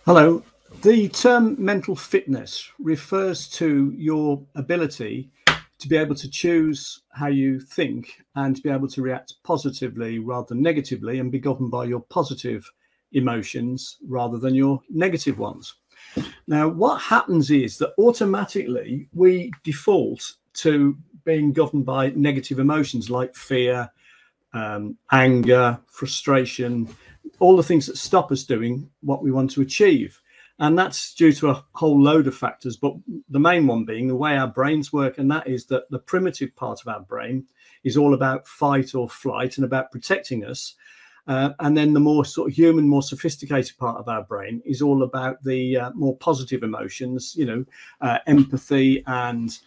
Hello. The term mental fitness refers to your ability to be able to choose how you think and to be able to react positively rather than negatively and be governed by your positive emotions rather than your negative ones. Now, what happens is that automatically we default to being governed by negative emotions like fear, anger, frustration, all the things that stop us doing what we want to achieve. And that's due to a whole load of factors, but the main one being the way our brains work. And that is that the primitive part of our brain is all about fight or flight and about protecting us. And then the more sort of human, more sophisticated part of our brain is all about the more positive emotions, empathy and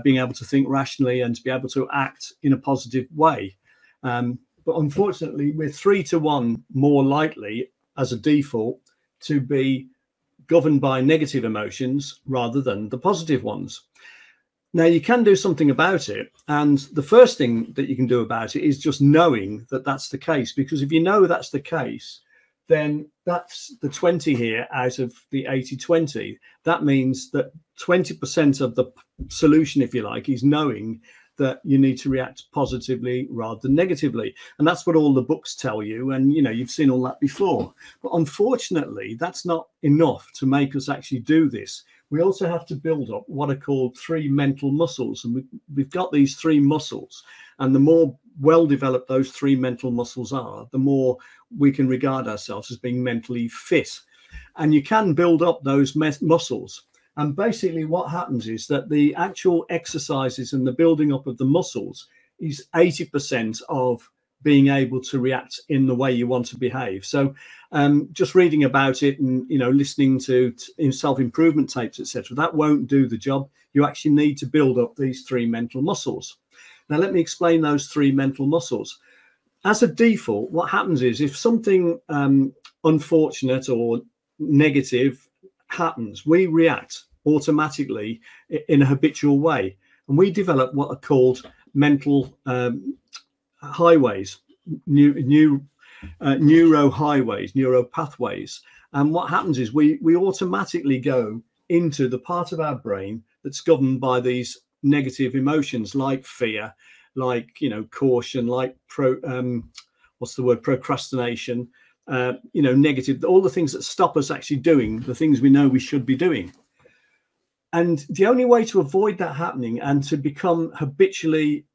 being able to think rationally and to be able to act in a positive way. But unfortunately, we're 3 to 1 more likely as a default to be governed by negative emotions rather than the positive ones. Now, you can do something about it. And the first thing that you can do about it is just knowing that that's the case. Because if you know that's the case, then that's the 20 here out of the 80-20. That means that 20% of the solution, if you like, is knowing that you need to react positively rather than negatively. And that's what all the books tell you. And, you've seen all that before. But unfortunately, that's not enough to make us actually do this. We also have to build up what are called 3 mental muscles. And we've got these 3 muscles. And the more well-developed those 3 mental muscles are, the more we can regard ourselves as being mentally fit. And you can build up those muscles. And basically what happens is that the actual exercises and the building up of the muscles is 80% of being able to react in the way you want to behave. So just reading about it and, listening to self-improvement tapes, etc., that won't do the job. You actually need to build up these 3 mental muscles. Now, let me explain those 3 mental muscles. As a default, what happens is if something unfortunate or negative happens, we react automatically in a habitual way, and we develop what are called mental highways, neuro highways, neuro pathways. And what happens is we automatically go into the part of our brain that's governed by these negative emotions like fear, like caution, like procrastination, negative, all the things that stop us actually doing the things we know we should be doing. And the only way to avoid that happening and to become habitually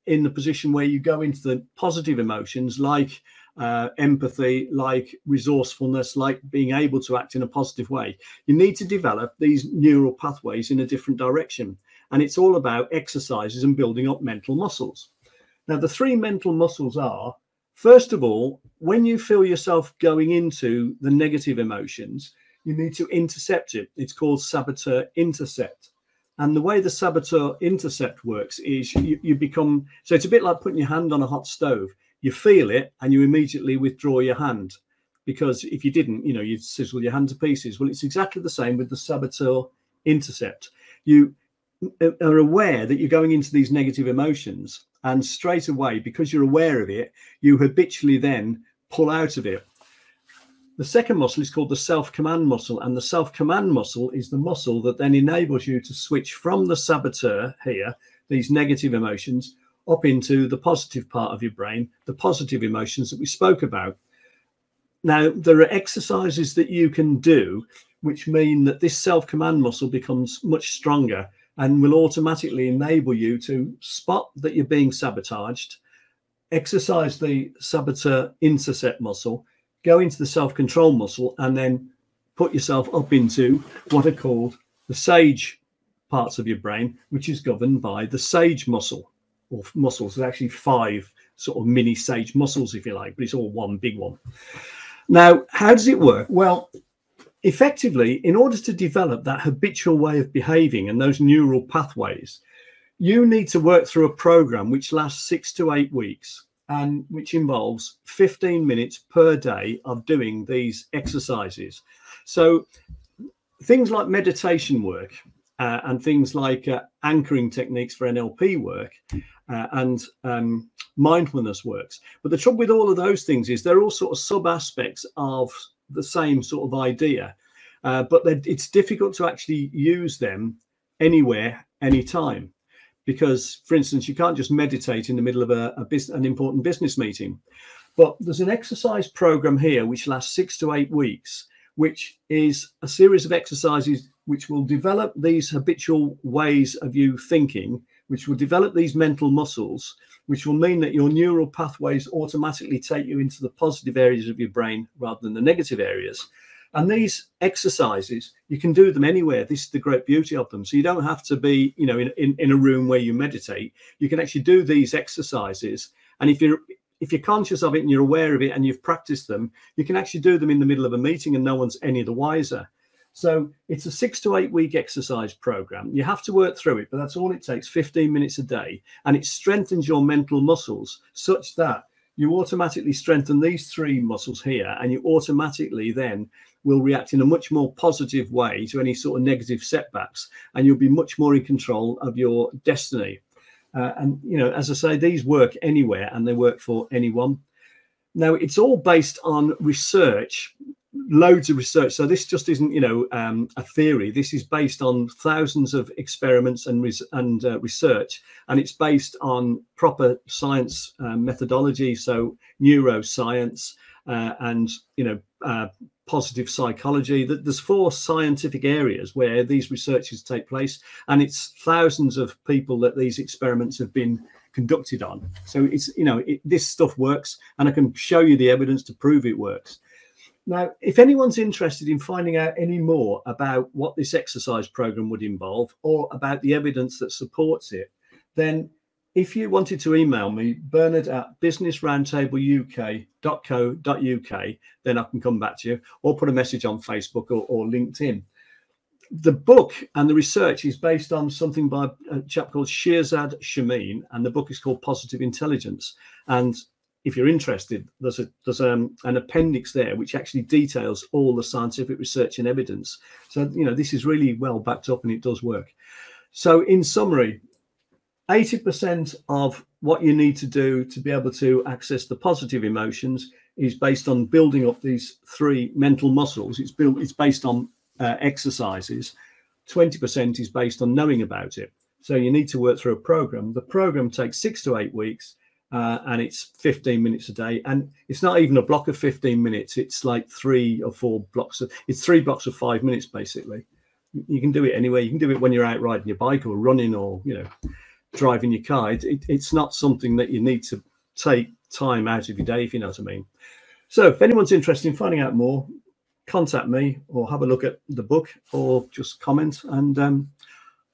in the position where you go into the positive emotions like empathy, like resourcefulness, like being able to act in a positive way, you need to develop these neural pathways in a different direction. And it's all about exercises and building up mental muscles. Now, the 3 mental muscles are, first of all, when you feel yourself going into the negative emotions, you need to intercept it. It's called saboteur intercept. And the way the saboteur intercept works is you become, so it's a bit like putting your hand on a hot stove. You feel it and you immediately withdraw your hand, because if you didn't, you'd sizzle your hand to pieces. Well, it's exactly the same with the saboteur intercept. You are aware that you're going into these negative emotions, and straight away, because you're aware of it, you habitually then pull out of it. The second muscle is called the self-command muscle, and the self-command muscle is the muscle that then enables you to switch from the saboteur here, these negative emotions, up into the positive part of your brain, the positive emotions that we spoke about. Now, there are exercises that you can do which mean that this self-command muscle becomes much stronger and will automatically enable you to spot that you're being sabotaged, exercise the saboteur intercept muscle, go into the self-control muscle, and then put yourself up into what are called the sage parts of your brain, which is governed by the sage muscle, or muscles. There's actually 5 sort of mini sage muscles, if you like, but it's all one big one. Now, how does it work? Well, effectively, in order to develop that habitual way of behaving and those neural pathways, you need to work through a program which lasts 6 to 8 weeks. And which involves 15 minutes per day of doing these exercises. So things like meditation work and things like anchoring techniques for NLP work and mindfulness works. But the trouble with all of those things is they're all sort of sub aspects of the same sort of idea. but it's difficult to actually use them anywhere, anytime. Because, for instance, you can't just meditate in the middle of an important business meeting. But there's an exercise program here which lasts 6 to 8 weeks, which is a series of exercises which will develop these habitual ways of you thinking, which will develop these mental muscles, which will mean that your neural pathways automatically take you into the positive areas of your brain rather than the negative areas. And these exercises, you can do them anywhere. This is the great beauty of them. So you don't have to be, in a room where you meditate. You can actually do these exercises. And if you're conscious of it and you're aware of it and you've practiced them, you can actually do them in the middle of a meeting and no one's any the wiser. So it's a 6 to 8 week exercise program. You have to work through it, but that's all it takes, 15 minutes a day. And it strengthens your mental muscles such that you automatically strengthen these 3 muscles here, and you automatically then will react in a much more positive way to any sort of negative setbacks, and you'll be much more in control of your destiny. And, as I say, these work anywhere and they work for anyone. Now, it's all based on research, loads of research. So this just isn't, a theory. This is based on thousands of experiments and research, and it's based on proper science methodology. So neuroscience and, positive psychology. There's 4 scientific areas where these researches take place, and it's thousands of people that these experiments have been conducted on. So it's, this stuff works, and I can show you the evidence to prove it works. Now, if anyone's interested in finding out any more about what this exercise program would involve, or about the evidence that supports it, then if you wanted to email me, bernard@businessroundtableuk.co.uk, then I can come back to you, or put a message on Facebook or LinkedIn. The book and the research is based on something by a chap called Shirzad Chamine, and the book is called Positive Intelligence. And if you're interested, there's an appendix there which actually details all the scientific research and evidence. So, this is really well backed up, and it does work. So in summary, 80% of what you need to do to be able to access the positive emotions is based on building up these 3 mental muscles. It's based on exercises. 20% is based on knowing about it. So you need to work through a program. The program takes 6 to 8 weeks, and it's 15 minutes a day. And it's not even a block of 15 minutes. It's like 3 or 4 blocks. It's 3 blocks of 5 minutes, basically. You can do it anywhere. You can do it when you're out riding your bike or running, or, driving your car. It's not something that you need to take time out of your day, if you know what I mean. So if anyone's interested in finding out more, contact me, or have a look at the book, or just comment. And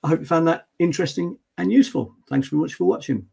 I hope you found that interesting and useful. Thanks very much for watching.